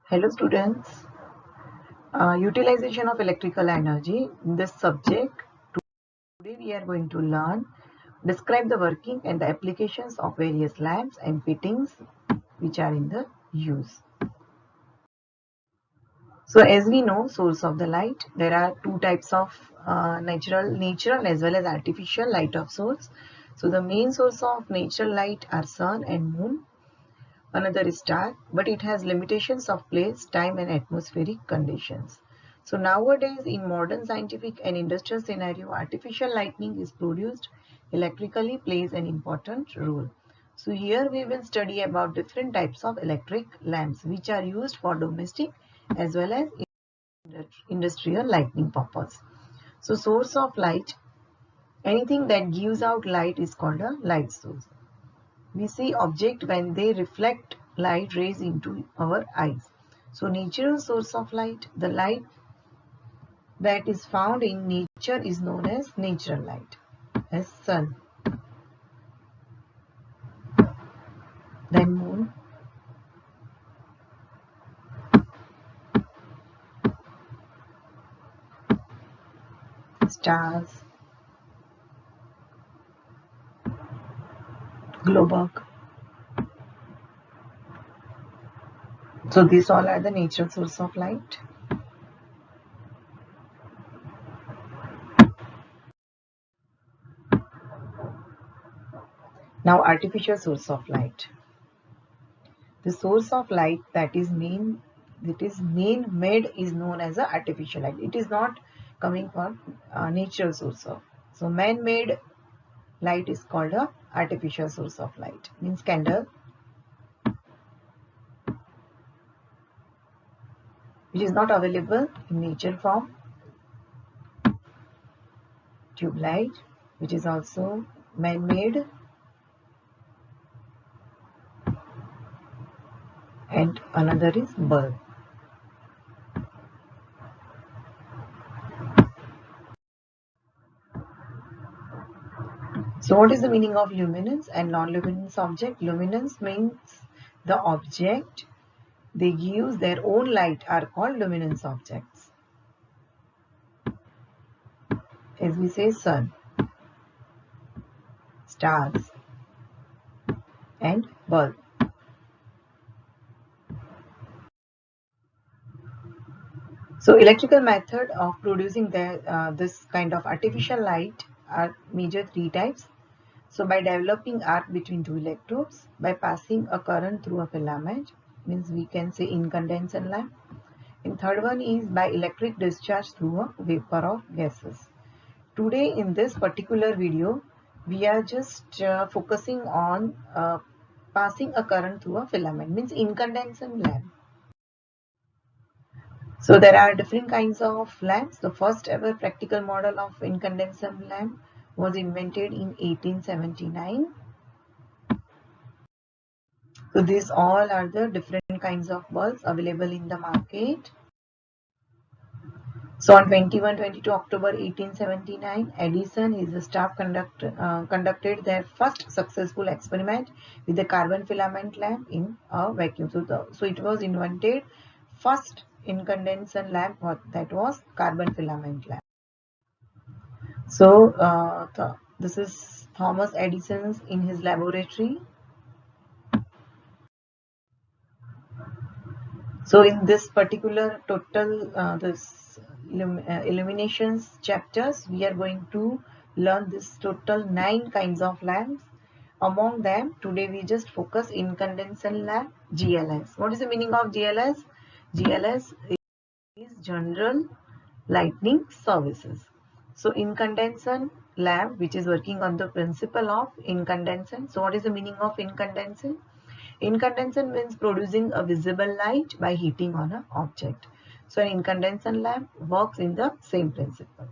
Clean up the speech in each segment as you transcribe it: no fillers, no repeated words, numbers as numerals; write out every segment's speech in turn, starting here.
Hello students, utilization of electrical energy. In this subject, today we are going to learn, describe the working and the applications of various lamps and fittings which are in the use. So as we know, source of the light, there are two types of natural as well as artificial light of source. So the main source of natural light are sun and moon. Another is star, but it has limitations of place, time and atmospheric conditions. So nowadays in modern scientific and industrial scenario, artificial lighting is produced electrically plays an important role. So here we will study about different types of electric lamps which are used for domestic as well as industrial lighting purpose. So source of light, anything that gives out light is called a light source. We see object when they reflect light rays into our eyes. So natural source of light, the light that is found in nature is known as natural light, as sun, then moon, stars, globe arc. So these all are the natural source of light. Now artificial source of light. The source of light that is man-made is known as a artificial light. It is not coming from natural source of. So man-made light is called a artificial source of light. Means candle, which is not available in nature form. Tube light, which is also man-made. And another is bulb. So what is the meaning of luminance and non-luminance object? Luminance means the object they give their own light are called luminance objects. As we say, sun, stars, and bulb. So electrical method of producing this kind of artificial light are major three types. So by developing arc between two electrodes, by passing a current through a filament, means we can say incandescent lamp. And third one is by electric discharge through a vapor of gases. Today in this particular video, we are just focusing on passing a current through a filament, means incandescent lamp. So there are different kinds of lamps. The first ever practical model of incandescent lamp was invented in 1879. So these all are the different kinds of bulbs available in the market. So on 21-22 October 1879, Edison, his staff conducted their first successful experiment with the carbon filament lamp in a vacuum. So it was invented first incandescent lamp that was carbon filament lamp. So this is Thomas Edison's in his laboratory. So in this particular total illuminations chapters, we are going to learn this total 9 kinds of lamps. Among them, today we just focus incandescent lamp, GLS. What is the meaning of GLS? GLS is General Lighting Services. So incandescent lamp, which is working on the principle of incandescent. So what is the meaning of incandescent? Incandescent means producing a visible light by heating on an object. So an incandescent lamp works in the same principle.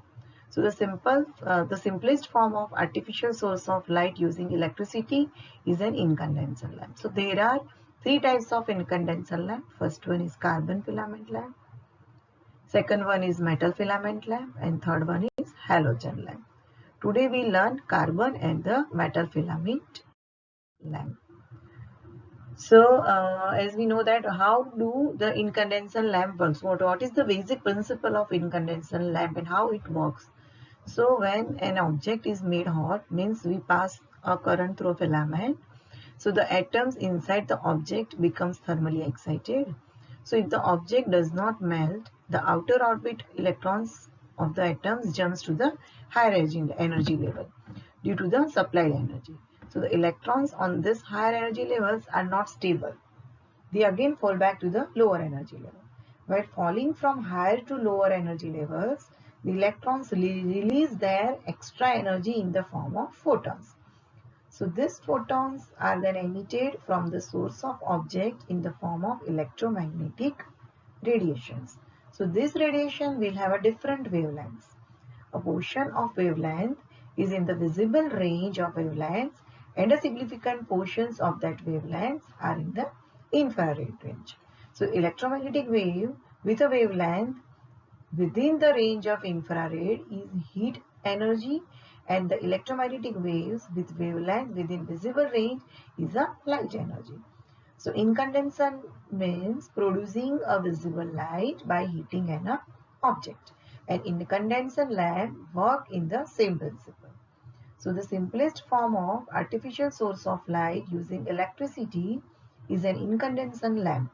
So the simplest form of artificial source of light using electricity is an incandescent lamp. So there are 3 types of incandescent lamp. First one is carbon filament lamp. Second one is metal filament lamp, and third one is halogen lamp. Today we learn carbon and the metal filament lamp. So as we know that how do the incandescent lamp works, what is the basic principle of incandescent lamp and how it works. So when an object is made hot, means we pass a current through a filament. So the atoms inside the object becomes thermally excited. So if the object does not melt, the outer orbit electrons of the atoms jumps to the higher energy level due to the supplied energy. So the electrons on this higher energy levels are not stable. They again fall back to the lower energy level. While falling from higher to lower energy levels, the electrons release their extra energy in the form of photons. So these photons are then emitted from the source of object in the form of electromagnetic radiations. So this radiation will have a different wavelengths. A portion of wavelength is in the visible range of wavelengths and a significant portions of that wavelengths are in the infrared range. So electromagnetic wave with a wavelength within the range of infrared is heat energy, and the electromagnetic waves with wavelength within visible range is a light energy. So incandescent means producing a visible light by heating an object, and incandescent lamp work in the same principle. So the simplest form of artificial source of light using electricity is an incandescent lamp.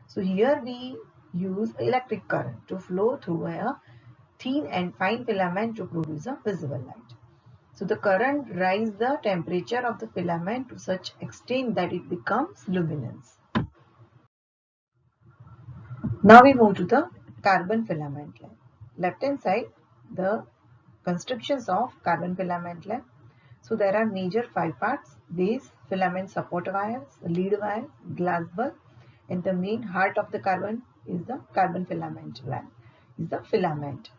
So here we use electric current to flow through a thin and fine filament to produce a visible light. So the current rises the temperature of the filament to such extent that it becomes luminous. Now we move to the carbon filament lamp. Left hand side, the constructions of carbon filament lamp. So there are major 5 parts: base, filament support wires, lead wires, glass bulb, and the main heart of the carbon is the carbon filament lamp, is the filament.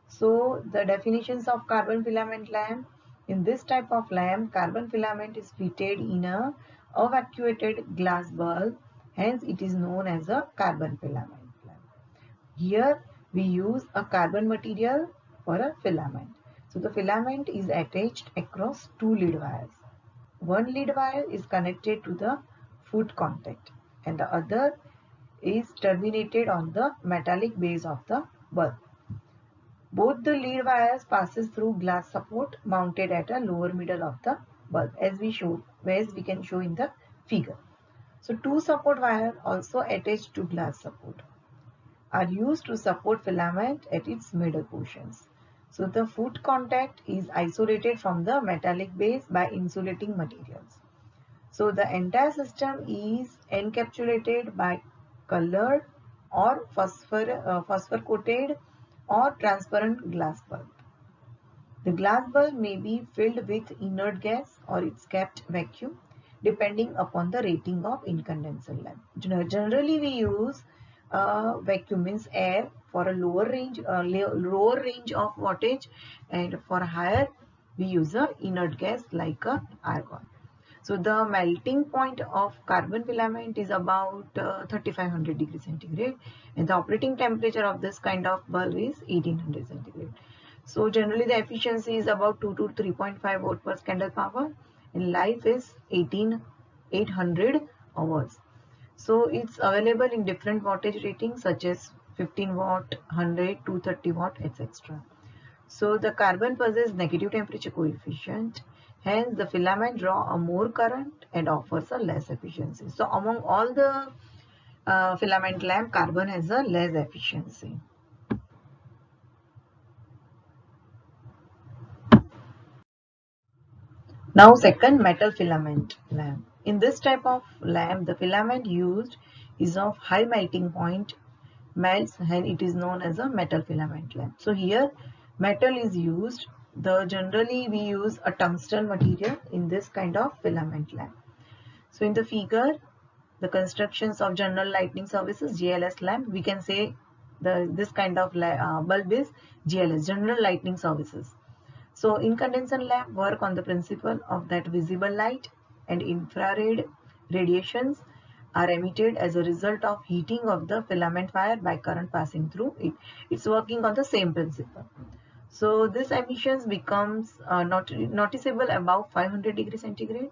So the definitions of carbon filament lamp: in this type of lamp, carbon filament is fitted in a evacuated glass bulb, hence it is known as a carbon filament lamp. Here we use a carbon material for a filament. So the filament is attached across two lead wires. One lead wire is connected to the foot contact and the other is terminated on the metallic base of the bulb. Both the lead wires passes through glass support mounted at a lower middle of the bulb, as we can show in the figure. So two support wires also attached to glass support are used to support filament at its middle portions. So the foot contact is isolated from the metallic base by insulating materials. So the entire system is encapsulated by colored or phosphor coated or transparent glass bulb. The glass bulb may be filled with inert gas or it's kept vacuum depending upon the rating of incandescent lamp. Generally we use vacuum, means air, for a lower range of wattage, and for higher we use a inert gas like a argon. So the melting point of carbon filament is about 3500 degrees centigrade, and the operating temperature of this kind of bulb is 1800 centigrade. So generally the efficiency is about 2 to 3.5 watt per candle power, and life is 800 hours. So it's available in different wattage ratings such as 15 watt, 100, 230 watt, etc. So the carbon possesses negative temperature coefficient. Hence the filament draw a more current and offers a less efficiency. So among all the filament lamp, carbon has a less efficiency. Now second, metal filament lamp. In this type of lamp, the filament used is of high melting point, melts, and it is known as a metal filament lamp. So here metal is used. Generally we use a tungsten material in this kind of filament lamp. So in the figure, the constructions of General Lighting Services GLS lamp, we can say this kind of bulb is GLS, General Lighting Services. So incandescent lamp work on the principle of that visible light and infrared radiations are emitted as a result of heating of the filament wire by current passing through it. It's working on the same principle. So this emissions becomes noticeable above 500 degrees centigrade.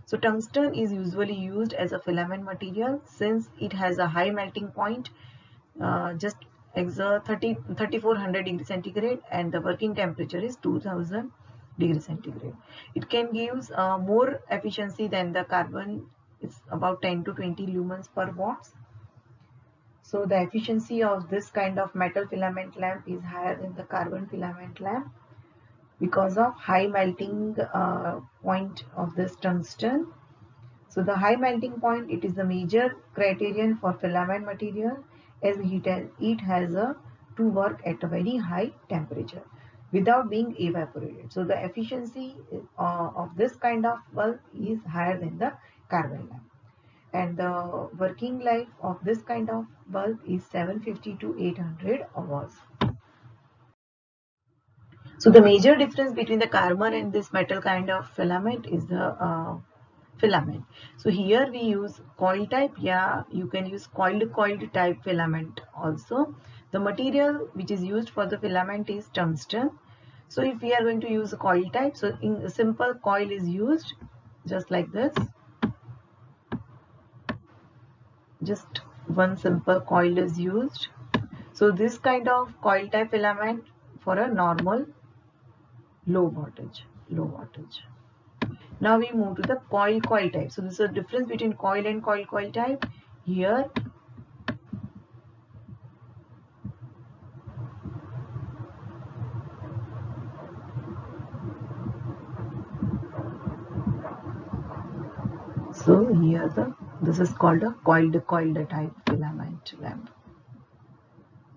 So tungsten is usually used as a filament material since it has a high melting point, just exert 3400 degrees centigrade, and the working temperature is 2000 degrees centigrade. It can give more efficiency than the carbon. It's about 10 to 20 lumens per watts. So the efficiency of this kind of metal filament lamp is higher than the carbon filament lamp because of high melting point of this tungsten. So the high melting point, it is the major criterion for filament material, as it has to work at a very high temperature without being evaporated. So the efficiency of this kind of bulb is higher than the carbon lamp. And the working life of this kind of bulb is 750 to 800 hours. So the major difference between the carbon and this metal kind of filament is the filament. So here we use coil type. Yeah, you can use coiled type filament also. The material which is used for the filament is tungsten. So if we are going to use a coil type, so in a simple coil is used just like this. Just one simple coil is used. So this kind of coil type filament for a normal low voltage. Now we move to the coil type. So this is a difference between coil and coil type. Here this is called a coiled type filament lamp.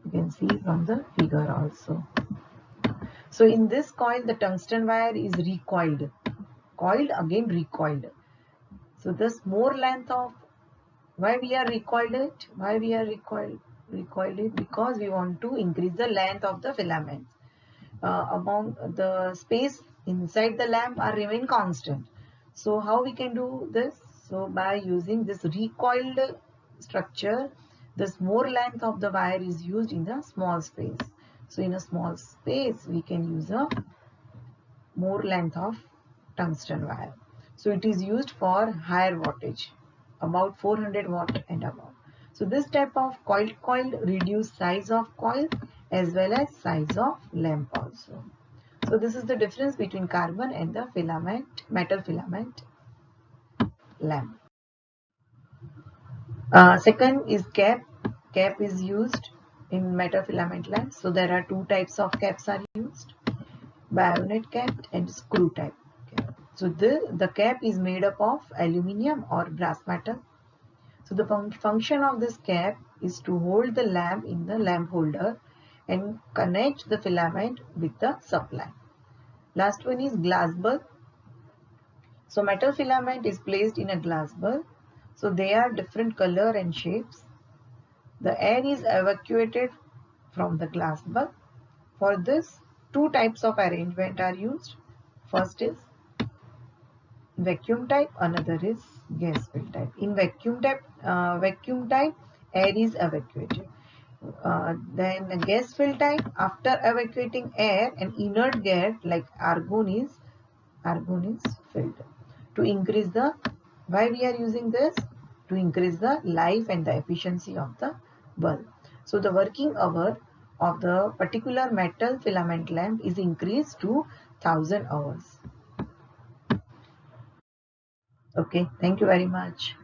You can see from the figure also. So in this coil, the tungsten wire is recoiled, coiled again recoiled. So this more length of, why we are recoiled it? Why we are recoiled it? Because we want to increase the length of the filaments. Among the space inside the lamp are remain constant. So how we can do this? So by using this recoiled structure, this more length of the wire is used in the small space. So in a small space, we can use a more length of tungsten wire. So it is used for higher wattage, about 400 watt and above. So this type of coil reduce size of coil as well as size of lamp also. So this is the difference between carbon and the metal filament lamp. Second is cap. Cap is used in metal filament lamps. So there are two types of caps are used: bayonet cap and screw type cap. So the cap is made up of aluminium or brass metal. So the function of this cap is to hold the lamp in the lamp holder and connect the filament with the supply. Last one is glass bulb. So metal filament is placed in a glass bulb. So they are different color and shapes. The air is evacuated from the glass bulb. For this, two types of arrangement are used. First is vacuum type, another is gas fill type. In vacuum type, air is evacuated. Then gas fill type, after evacuating air, an inert gas like argon is filled. To increase the, why we are using this? To increase the life and the efficiency of the bulb. So the working hour of the particular metal filament lamp is increased to 1000 hours. Okay, thank you very much.